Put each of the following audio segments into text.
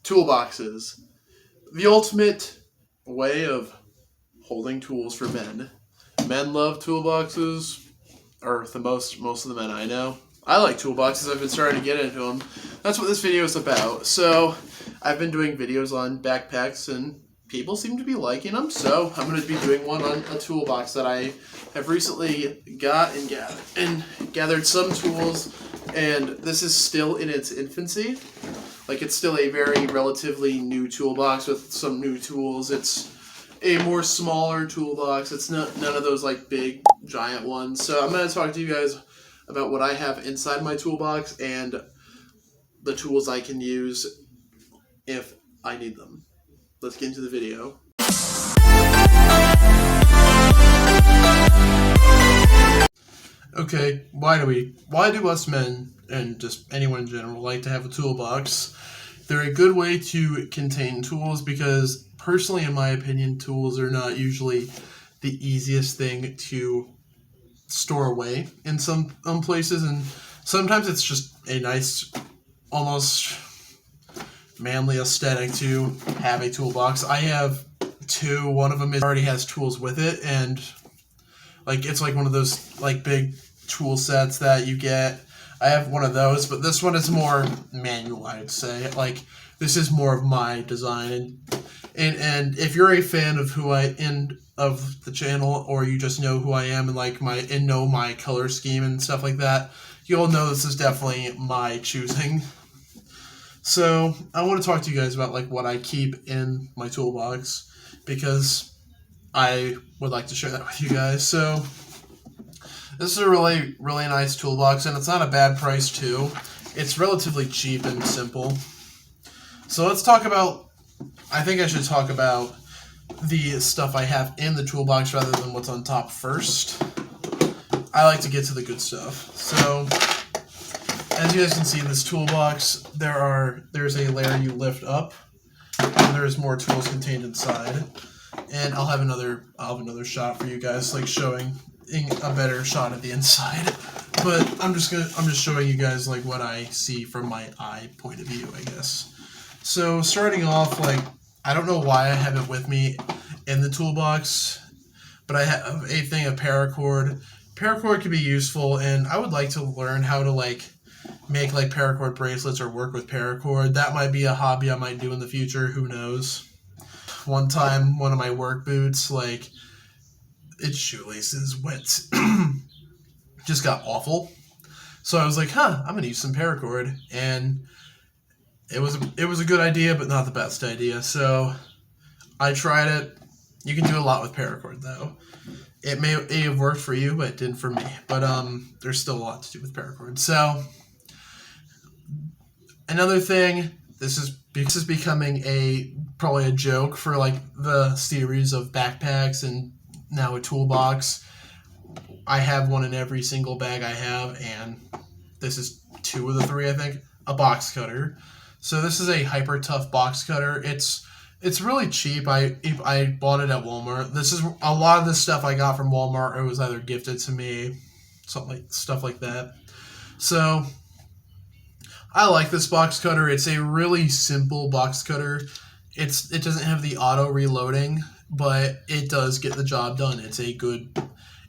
Toolboxes. The ultimate way of holding tools for men. Men love toolboxes, or most of the men I know. I like toolboxes. I've been starting to get into them. That's what this video is about. So I've been doing videos on backpacks and people seem to be liking them. So I'm going to be doing one on a toolbox that I have recently got and gathered some tools. And this is still in its infancy. Like, it's still a very relatively new toolbox with some new tools. It's a more smaller toolbox. It's none of those like big giant ones. So I'm going to talk to you guys about what I have inside my toolbox and the tools I can use if I need them. Let's get into the video. Okay, why do us men, and just anyone in general, like to have a toolbox? They're a good way to contain tools because, personally, in my opinion, tools are not usually the easiest thing to store away in some places, and sometimes it's just a nice, almost manly aesthetic to have a toolbox. I have two. One of them already has tools with it, and like it's like one of those like big tool sets that you get. I have one of those, but this one is more manual, I'd say. Like, this is more of my design, and if you're a fan of of the channel, or you just know who I am and know my color scheme and stuff like that, you'll know this is definitely my choosing. So I want to talk to you guys about like what I keep in my toolbox because I would like to share that with you guys. So this is a really, really nice toolbox, and it's not a bad price too. It's relatively cheap and simple. So let's talk about, I think I should talk about the stuff I have in the toolbox rather than what's on top first. I like to get to the good stuff. So as you guys can see in this toolbox, there's a layer you lift up, and there's more tools contained inside. And I'll have another shot for you guys, like showing a better shot at the inside. But I'm just showing you guys like what I see from my eye point of view, I guess. So starting off, like, I don't know why I have it with me in the toolbox, but I have a thing of paracord. Paracord can be useful, and I would like to learn how to like make like paracord bracelets or work with paracord. That might be a hobby I might do in the future, who knows. One time, one of my work boots, like, its shoelaces went, just got awful. So I was like, I'm going to use some paracord. And it was a good idea, but not the best idea. So I tried it. You can do a lot with paracord, though. It may have worked for you, but it didn't for me. But there's still a lot to do with paracord. So another thing, this is becoming probably a joke for like the series of backpacks and now a toolbox. I have one in every single bag I have, and this is two of the three, I think. A box cutter. So this is a hyper tough box cutter. It's really cheap. I bought it at Walmart. This is a lot of this stuff I got from Walmart. It was either gifted to me, stuff like that. So I like this box cutter. It's a really simple box cutter. It doesn't have the auto reloading, but it does get the job done. It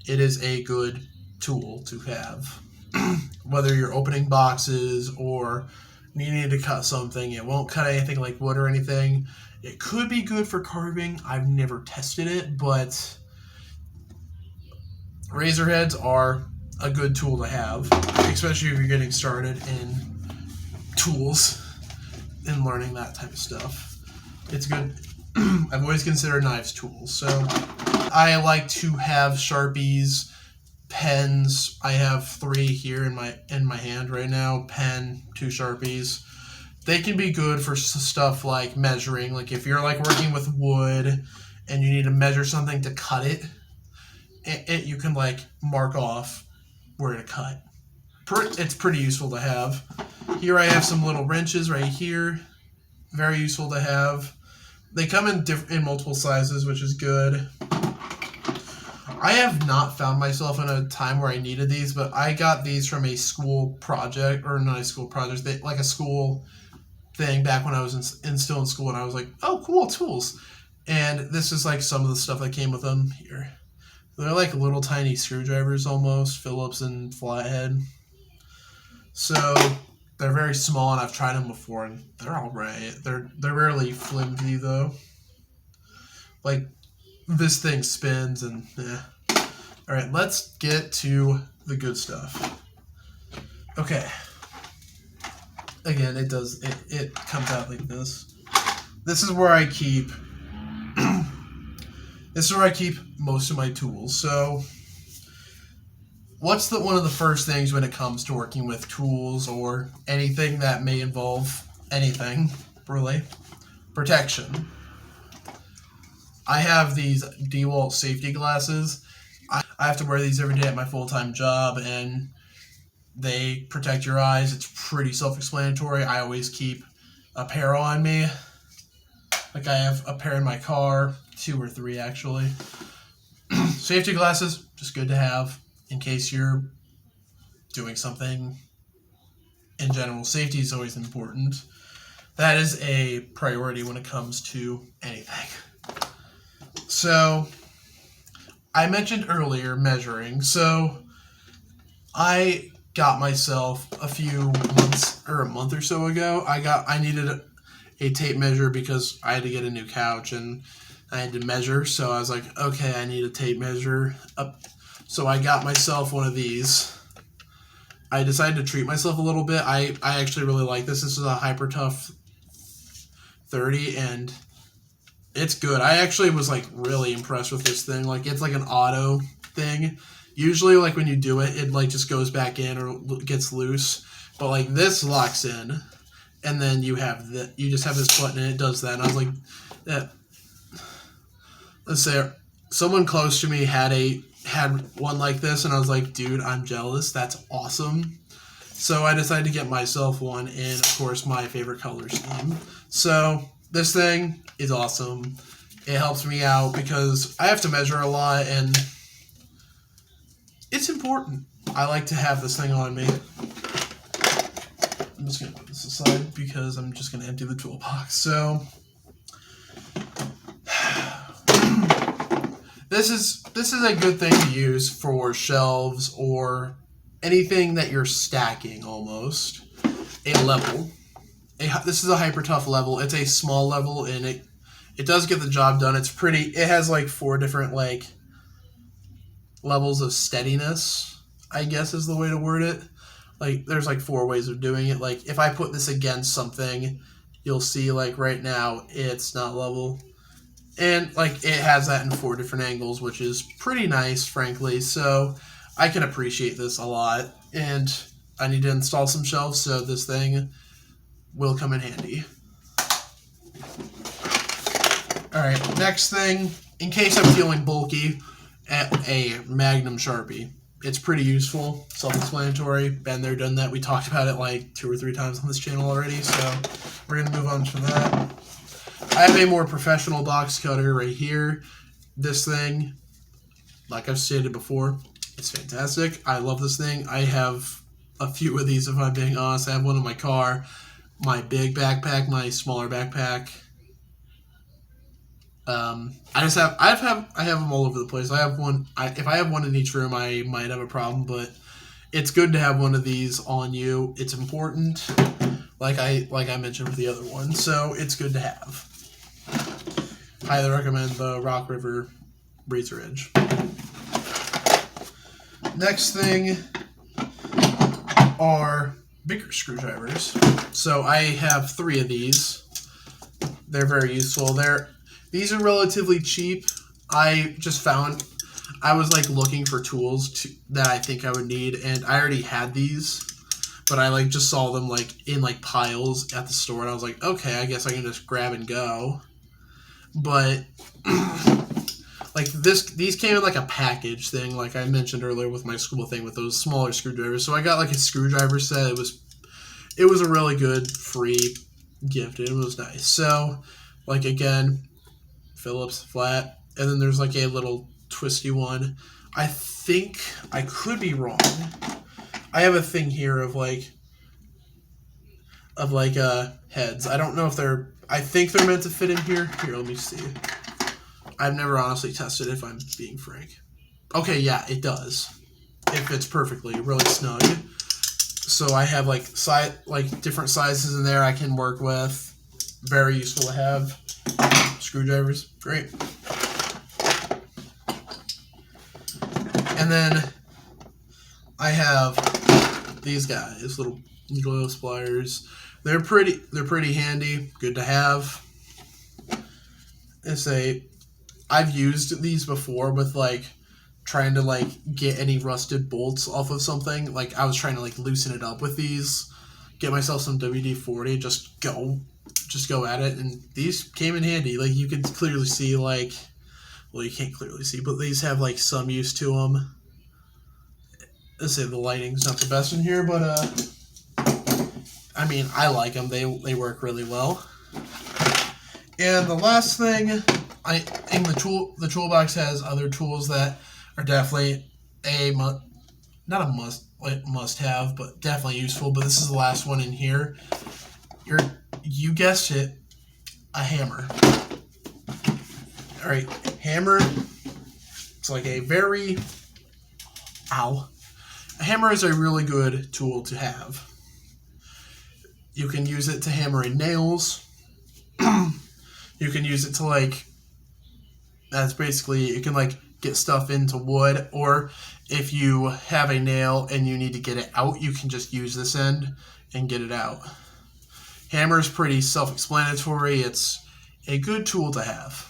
is a good tool to have. Whether you're opening boxes or needing to cut something, it won't cut anything like wood or anything. It could be good for carving. I've never tested it, but razor heads are a good tool to have, especially if you're getting started in tools and learning that type of stuff. It's good. I've always considered knives tools, so I like to have Sharpies, pens. I have 3 here in my hand right now. Pen, 2 Sharpies. They can be good for stuff like measuring. Like if you're like working with wood and you need to measure something to cut it, you can like mark off where to cut. It's pretty useful to have. Here I have some little wrenches right here. Very useful to have. They come in multiple sizes, which is good. I have not found myself in a time where I needed these, but I got these from a school project, or not a school project, like a school thing back when I was still in school, and I was like, oh, cool, tools. And this is like some of the stuff that came with them here. They're like little tiny screwdrivers almost, Phillips and flathead. So they're very small, and I've tried them before, and they're all right. They're rarely flimsy though. Like this thing spins, and yeah. All right, let's get to the good stuff. Okay. Again, it comes out like this. This is where I keep. This is where I keep most of my tools. So, what's one of the first things when it comes to working with tools or anything that may involve anything, really? Protection. I have these DeWalt safety glasses. I have to wear these every day at my full-time job, and they protect your eyes. It's pretty self-explanatory. I always keep a pair on me. Like I have a pair in my car, 2 or 3 actually. Safety glasses, just good to have in case you're doing something. In general, safety is always important. That is a priority when it comes to anything. So, I mentioned earlier measuring. So, I got myself a month or so ago. I needed a tape measure because I had to get a new couch and I had to measure. So I was like, okay, I need a tape measure. So I got myself one of these. I decided to treat myself a little bit. I actually really like this. This is a Hyper Tough 30, and it's good. I actually was like really impressed with this thing. Like it's like an auto thing. Usually like when you do it, it like just goes back in or gets loose. But like this locks in, and then you just have this button and it does that. And I was like, let's say someone close to me had one like this, and I was like, dude, I'm jealous. That's awesome. So I decided to get myself one in, of course, my favorite color scheme. So this thing is awesome. It helps me out because I have to measure a lot, and it's important. I like to have this thing on me. I'm just going to put this aside because I'm just going to empty the toolbox. So this is a good thing to use for shelves or anything that you're stacking almost. A level. This is a Hyper Tough level. It's a small level, and it does get the job done. It's pretty. It has like 4 different like levels of steadiness, I guess is the way to word it. Like there's like 4 ways of doing it. Like if I put this against something, you'll see like right now it's not level. And like it has that in 4 different angles, which is pretty nice, frankly. So I can appreciate this a lot. And I need to install some shelves, so this thing will come in handy. Alright, next thing, in case I'm feeling bulky, a Magnum Sharpie. It's pretty useful, self-explanatory, been there, done that. We talked about it like 2 or 3 times on this channel already, so we're going to move on from that. I have a more professional box cutter right here. This thing, like I've stated before, it's fantastic. I love this thing. I have a few of these, if I'm being honest. I have one in my car, my big backpack, my smaller backpack. I have them all over the place. I have one. If I have one in each room, I might have a problem. But it's good to have one of these on you. It's important, like I mentioned with the other one. So it's good to have. Highly recommend the Rock River Razor Edge. Next thing are bigger screwdrivers. So I have 3 of these. They're very useful. These are relatively cheap. I just found I was like looking for tools that I think I would need, and I already had these, but I like just saw them like in like piles at the store, and I was like, okay, I guess I can just grab and go. But like these came in like a package thing, like I mentioned earlier with my school thing with those smaller screwdrivers. So I got like a screwdriver set. It was a really good free gift. It was nice. So like again, Phillips flat, and then there's like a little twisty one. I think I could be wrong. I have a thing here of like of like heads. I don't know if they're. I think they're meant to fit in here. Here, let me see. I've never honestly tested if I'm being frank. Okay, yeah, it does. It fits perfectly, really snug. So I have like different sizes in there I can work with. Very useful to have. Screwdrivers, great. And then I have these guys, little needle pliers. They're pretty handy, good to have. I've used these before with like trying to like get any rusted bolts off of something. Like I was trying to like loosen it up with these, get myself some WD-40, just go at it, and these came in handy. Like you can clearly see like, well, you can't clearly see, but these have like some use to them. Let's say the lighting's not the best in here, but I mean, I like them. They work really well. And the last thing, the toolbox has other tools that are definitely not a must have, but definitely useful. But this is the last one in here. You guessed it, a hammer. All right, hammer. It's like a hammer is a really good tool to have. You can use it to hammer in nails. You can use it to like, that's basically, you can like get stuff into wood, or if you have a nail and you need to get it out, you can just use this end and get it out. Hammer is pretty self-explanatory. It's a good tool to have.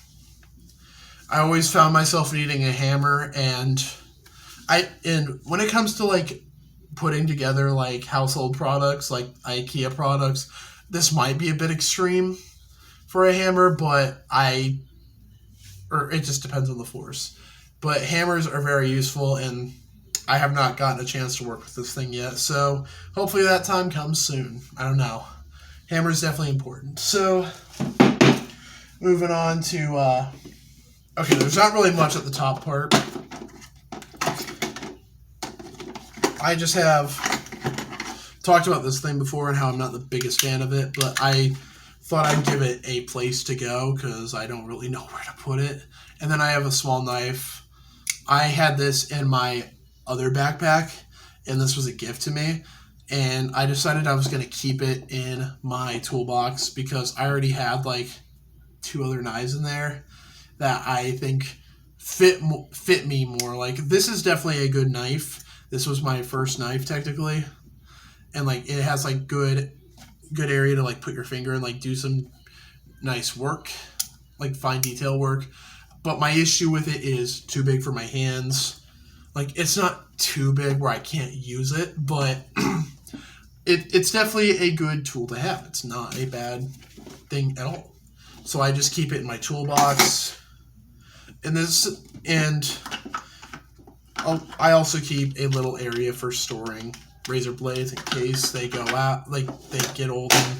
I always found myself needing a hammer, and when it comes to like putting together like household products, like IKEA products, this might be a bit extreme for a hammer, but it just depends on the force. But hammers are very useful, and I have not gotten a chance to work with this thing yet, so hopefully that time comes soon. I don't know. Hammer is definitely important. So, moving on to, okay, there's not really much at the top part. I just have talked about this thing before and how I'm not the biggest fan of it, but I thought I'd give it a place to go because I don't really know where to put it. And then I have a small knife. I had this in my other backpack, and this was a gift to me. And I decided I was going to keep it in my toolbox because I already had like 2 other knives in there that I think fit me more. Like, this is definitely a good knife. This was my first knife technically, and like it has like good area to like put your finger and like do some nice work, like fine detail work. But my issue with it is too big for my hands. Like, it's not too big where I can't use it, but it's definitely a good tool to have. It's not a bad thing at all. So I just keep it in my toolbox. And I also keep a little area for storing razor blades in case they go out, like they get old and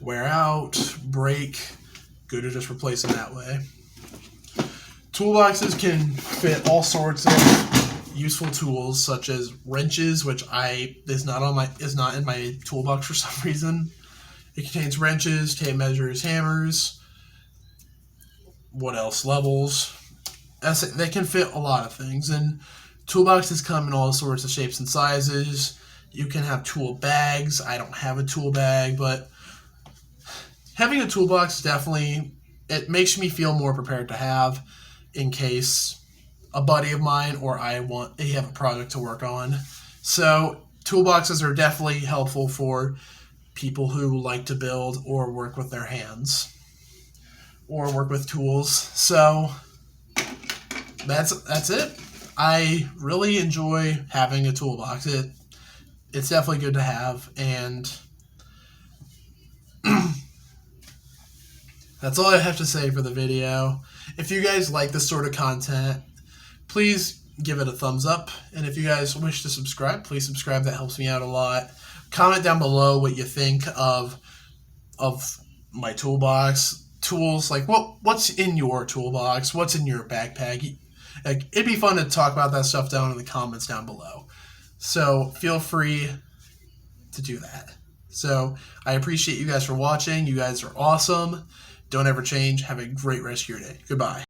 wear out, break. Good to just replace them that way. Toolboxes can fit all sorts of useful tools, such as wrenches, which is not in my toolbox for some reason. It contains wrenches, tape measures, hammers. What else? Levels. They can fit a lot of things, and toolboxes come in all sorts of shapes and sizes. You can have tool bags. I don't have a tool bag, but having a toolbox definitely, it makes me feel more prepared to have in case a buddy of mine or they have a project to work on. So toolboxes are definitely helpful for people who like to build or work with their hands or work with tools. So that's it. I really enjoy having a toolbox. It's definitely good to have, and that's all I have to say for the video. If you guys like this sort of content, please give it a thumbs up. And if you guys wish to subscribe, please subscribe. That helps me out a lot. Comment down below what you think of my toolbox. Tools, like what's in your toolbox? What's in your backpack? Like, it'd be fun to talk about that stuff down in the comments down below. So feel free to do that. So I appreciate you guys for watching. You guys are awesome. Don't ever change. Have a great rest of your day. Goodbye.